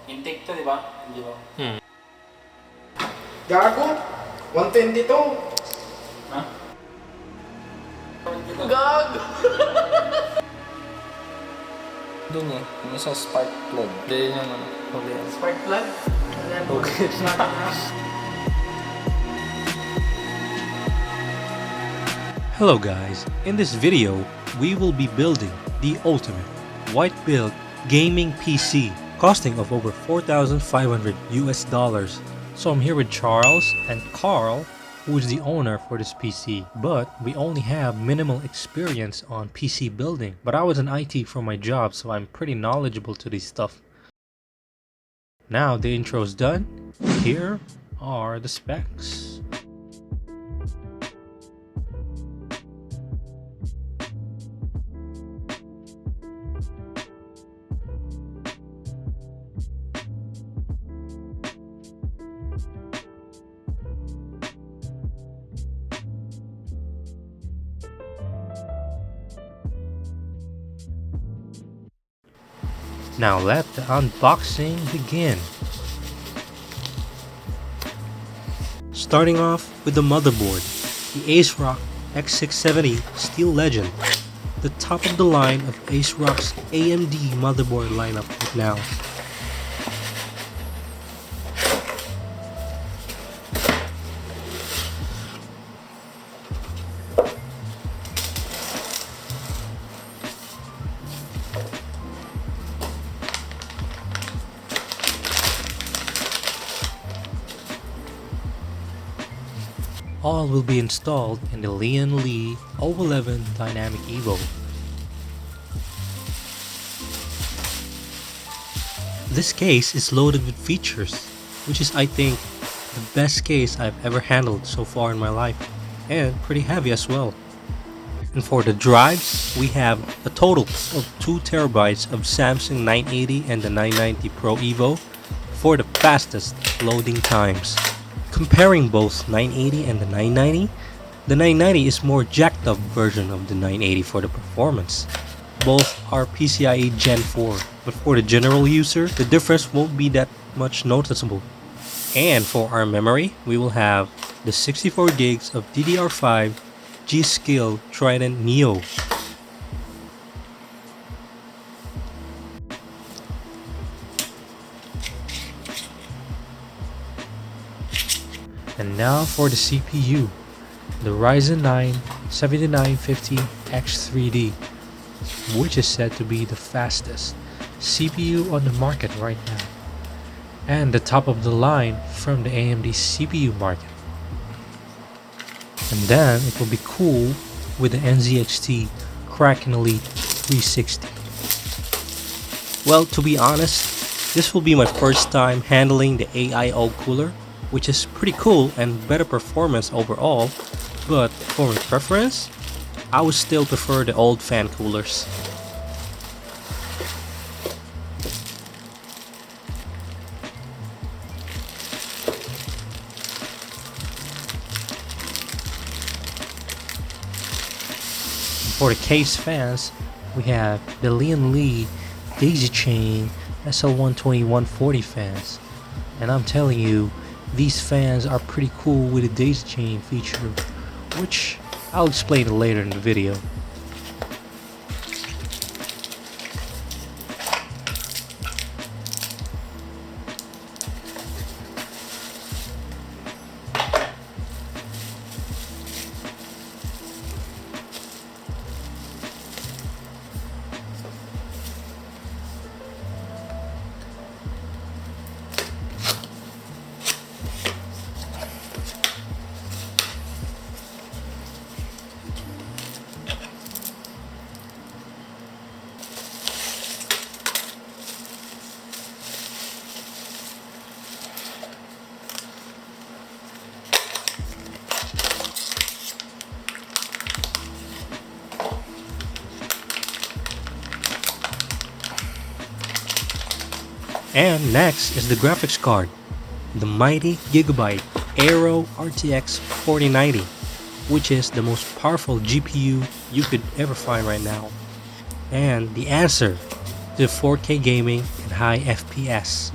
Intake to, di ba? Di ba? Gago! 122! Ha? Gago! Doon eh, yung isa spark plug. Hindi yun yung ano. Spark plug? Okay. Hello guys, in this video we will be building the ultimate white build gaming PC costing of over $4,500 US. So I'm here with Charles and Karl, who is the owner for this PC, but we only have minimal experience on PC building. But I was in IT for my job, so I'm pretty knowledgeable to this stuff. Now the intro's done, here are the specs. Now let the unboxing begin. Starting off with the motherboard, the Asrock X670 Steel Legend, the top of the line of Asrock's AMD motherboard lineup right now. All will be installed in the Lian 011 Dynamic Evo. This case is loaded with features, which is I think the best case I've ever handled so far in my life, and pretty heavy as well. And for the drives, we have a total of 2 terabytes of Samsung 980 and the 990 Pro Evo for the fastest loading times. Comparing both 980 and the 990, the 990 is more jacked up version of the 980 for the performance. Both are PCIe Gen 4, but for the general user, the difference won't be that much noticeable. And for our memory, we will have the 64 gigs of DDR5 G.Skill Trident Neo. And now for the CPU, the Ryzen 9 7950X3D, which is said to be the fastest CPU on the market right now, and the top of the line from the AMD CPU market. And then it will be cool with the NZXT Kraken Elite 360. Well, to be honest, this will be my first time handling the AIO cooler, which is pretty cool and better performance overall, but for my preference, I would still prefer the old fan coolers. For the case fans, we have the Lian Daisy Chain SL120-140 fans, and I'm telling you, these fans are pretty cool with the daisy chain feature, which I'll explain later in the video. And next is the graphics card, the mighty Gigabyte Aero RTX 4090, which is the most powerful GPU you could ever find right now, and the answer to 4K gaming and high FPS.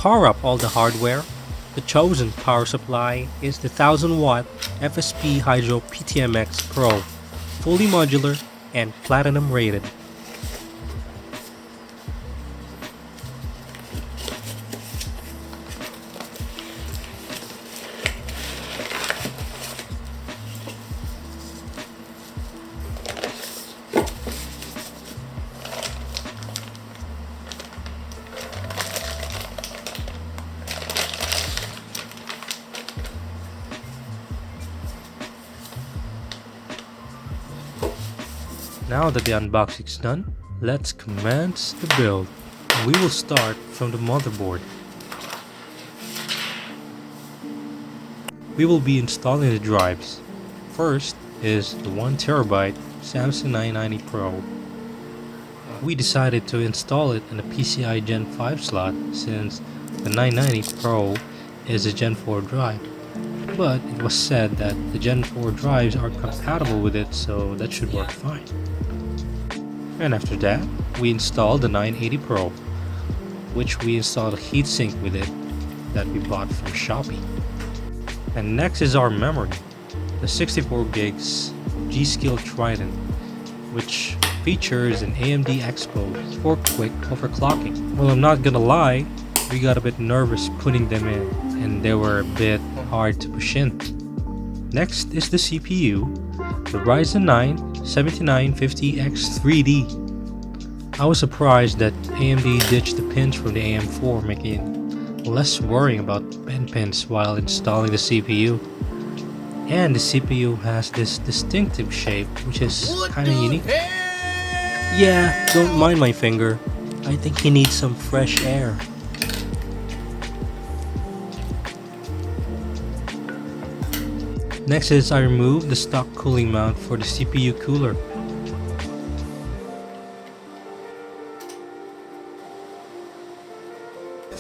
power up all the hardware, the chosen power supply is the 1000-watt FSP Hydro PTMX Pro, fully modular and platinum rated. Now that the unboxing is done, let's commence the build. We will start from the motherboard. We will be installing the drives. First is the 1TB Samsung 990 Pro. We decided to install it in a PCI Gen 5 slot since the 990 Pro is a Gen 4 drive. But it was said that the Gen 4 drives are compatible with it, so that should work fine. And after that, we installed the 980 Pro, which we installed a heatsink with it that we bought from Shopee. And next is our memory, the 64 gigs G.Skill Trident, which features an AMD Expo for quick overclocking. Well, I'm not gonna lie, we got a bit nervous putting them in, and they were a bit hard to push in. Next is the CPU, the Ryzen 9 7950X3D. I was surprised that AMD ditched the pins from the AM4, making it less worrying about pen pins while installing the CPU. And the CPU has this distinctive shape, which is kinda unique. Yeah, don't mind my finger. I think he needs some fresh air. Next is I removed the stock cooling mount for the CPU cooler.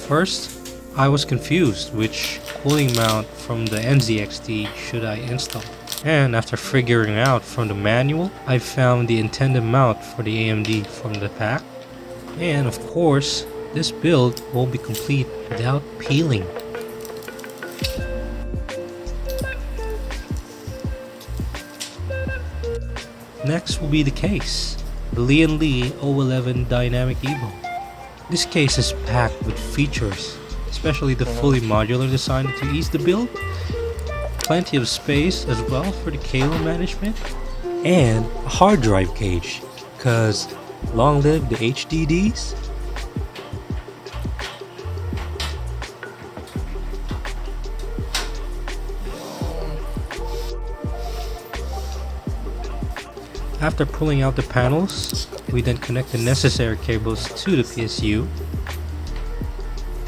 First, I was confused which cooling mount from the NZXT should I install. And after figuring out from the manual, I found the intended mount for the AMD from the pack. And of course, this build won't be complete without peeling. Next will be the case, the Lian 011 Dynamic Evo. This case is packed with features, especially the fully modular design to ease the build, plenty of space as well for the cable management, and a hard drive cage, cause long live the HDDs. After pulling out the panels, we then connect the necessary cables to the PSU.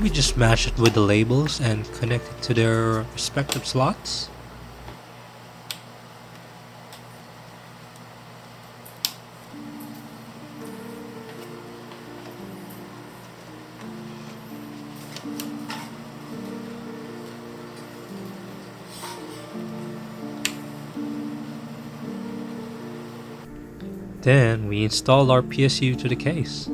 We just match it with the labels and connect it to their respective slots. Then we installed our PSU to the case.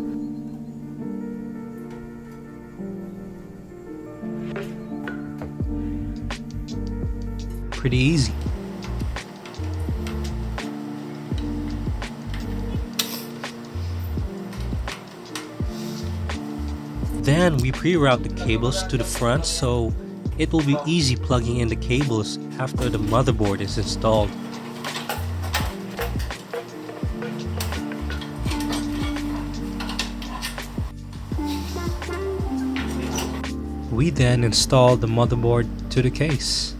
Pretty easy. Then we pre-route the cables to the front so it will be easy plugging in the cables after the motherboard is installed. We then installed the motherboard to the case.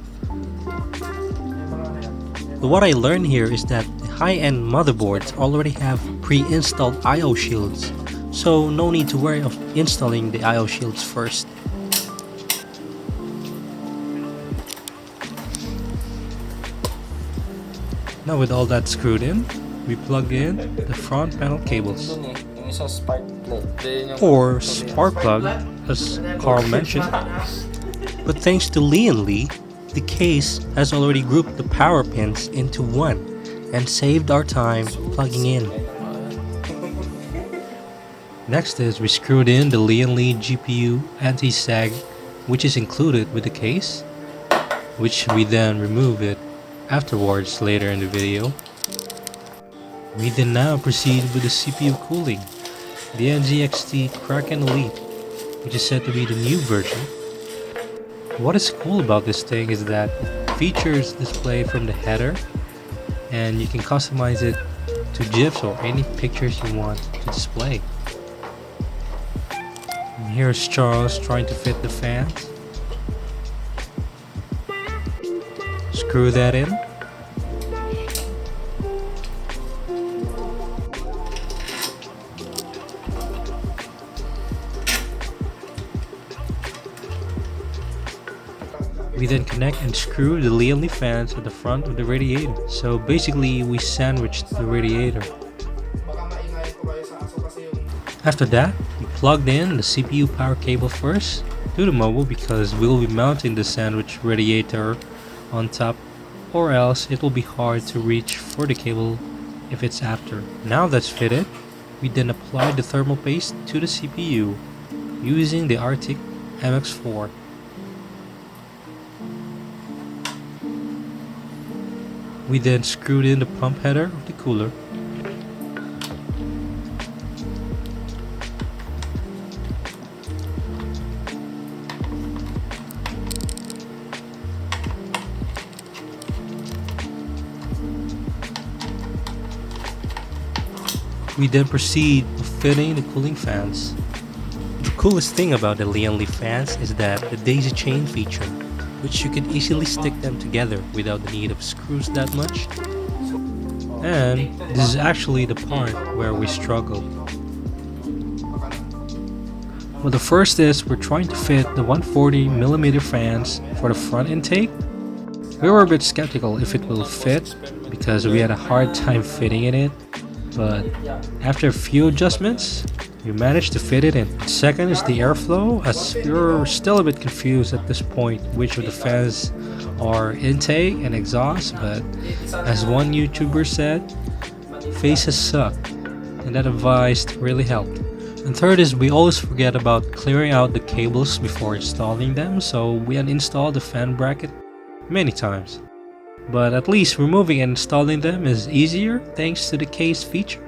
What I learned here is that the high-end motherboards already have pre-installed I/O shields, so no need to worry of installing the I/O shields first. Now with all that screwed in, we plug in the front panel cables. Or spark plug, as Karl mentioned. But thanks to Lian, the case has already grouped the power pins into one and saved our time plugging in. Next is we screwed in the Lian GPU anti-sag, which is included with the case, which we then remove it afterwards later in the video. We then now proceed with the CPU cooling, the NZXT Kraken Elite, which is said to be the new version. What is cool about this thing is that it features display from the header, and you can customize it to GIFs or any pictures you want to display. And here's Charles trying to fit the fans. Screw that in. We then connect and screw the Lian fans at the front of the radiator. So basically we sandwiched the radiator. After that, we plugged in the CPU power cable first to the mobile because we'll be mounting the sandwich radiator on top, or else it will be hard to reach for the cable if it's after. Now that's fitted, we then apply the thermal paste to the CPU using the Arctic MX4. We then screwed in the pump header of the cooler. We then proceed with fitting the cooling fans. The coolest thing about the Lian fans is that the daisy chain feature, which you can easily stick them together without the need of screws that much. And this is actually the part where we struggle. Well, the first is we're trying to fit the 140mm fans for the front intake. We were a bit skeptical if it will fit because we had a hard time fitting in it, but after a few adjustments, we managed to fit it in. Second is the airflow, as we're still a bit confused at this point which of the fans are intake and exhaust, but as one YouTuber said, faces suck, and that advice really helped. And third is we always forget about clearing out the cables before installing them, so we uninstalled the fan bracket many times. But at least removing and installing them is easier thanks to the case feature.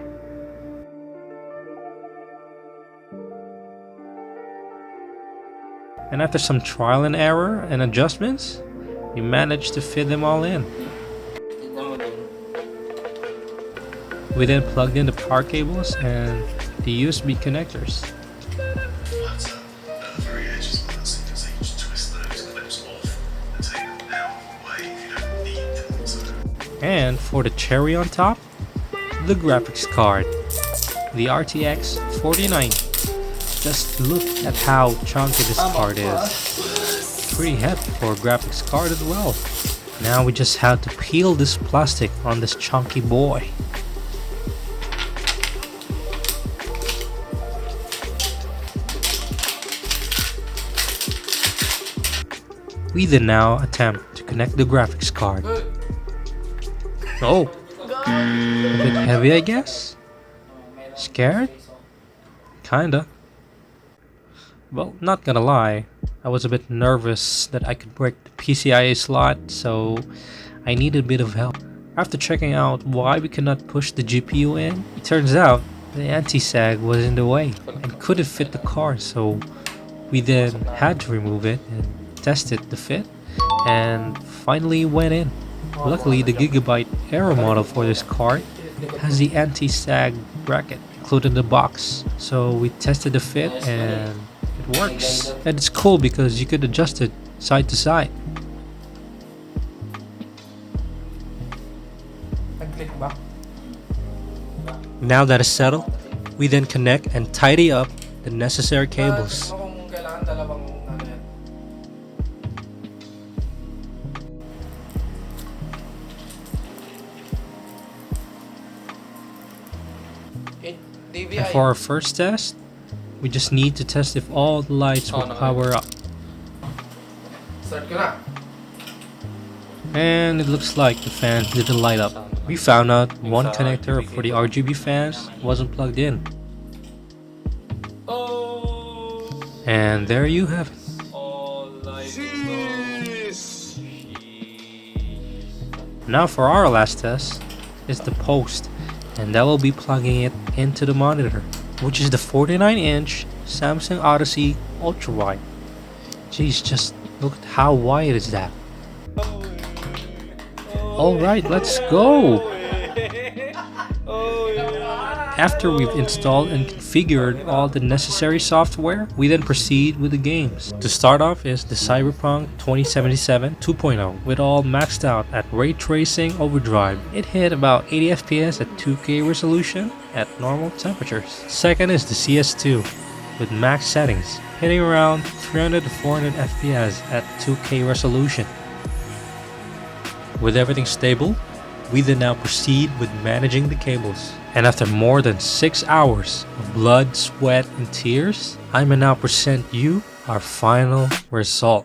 And after some trial and error and adjustments, we managed to fit them all in. We then plugged in the power cables and the USB connectors. And for the cherry on top, the graphics card, the RTX 49. Just look at how chunky this card is. Pretty heavy for a graphics card as well. Now we just have to peel this plastic on this chunky boy. We then now attempt to connect the graphics card. Oh, a bit heavy I guess? Scared? Kinda. Well, not gonna lie, I was a bit nervous that I could break the PCIe slot, so I needed a bit of help. After checking out why we could not push the GPU in, it turns out the anti-sag was in the way and couldn't fit the card, so we then had to remove it and tested the fit, and finally went in. Luckily, the Gigabyte Aero model for this card has the anti-sag bracket included in the box, so we tested the fit and it works. And it's cool because you could adjust it side to side. Now that is settled, we then connect and tidy up the necessary cables. And for our first test, we just need to test if all the lights will power up. And it looks like the fans didn't light up. We found out one connector for the RGB fans wasn't plugged in. And there you have it. Now for our last test is the post, and that will be plugging it into the monitor, which is the 49-inch Samsung Odyssey Ultra Wide. Jeez, just look at how wide is that. Alright, let's go! After we've installed and configured all the necessary software, we then proceed with the games. To start off is the Cyberpunk 2077 2.0 with all maxed out at Ray Tracing Overdrive. It hit about 80 FPS at 2K resolution at normal temperatures. Second is the CS2 with max settings, hitting around 300 to 400 FPS at 2K resolution. With everything stable, we then now proceed with managing the cables. And after more than 6 hours of blood, sweat, and tears, I may now present you our final result.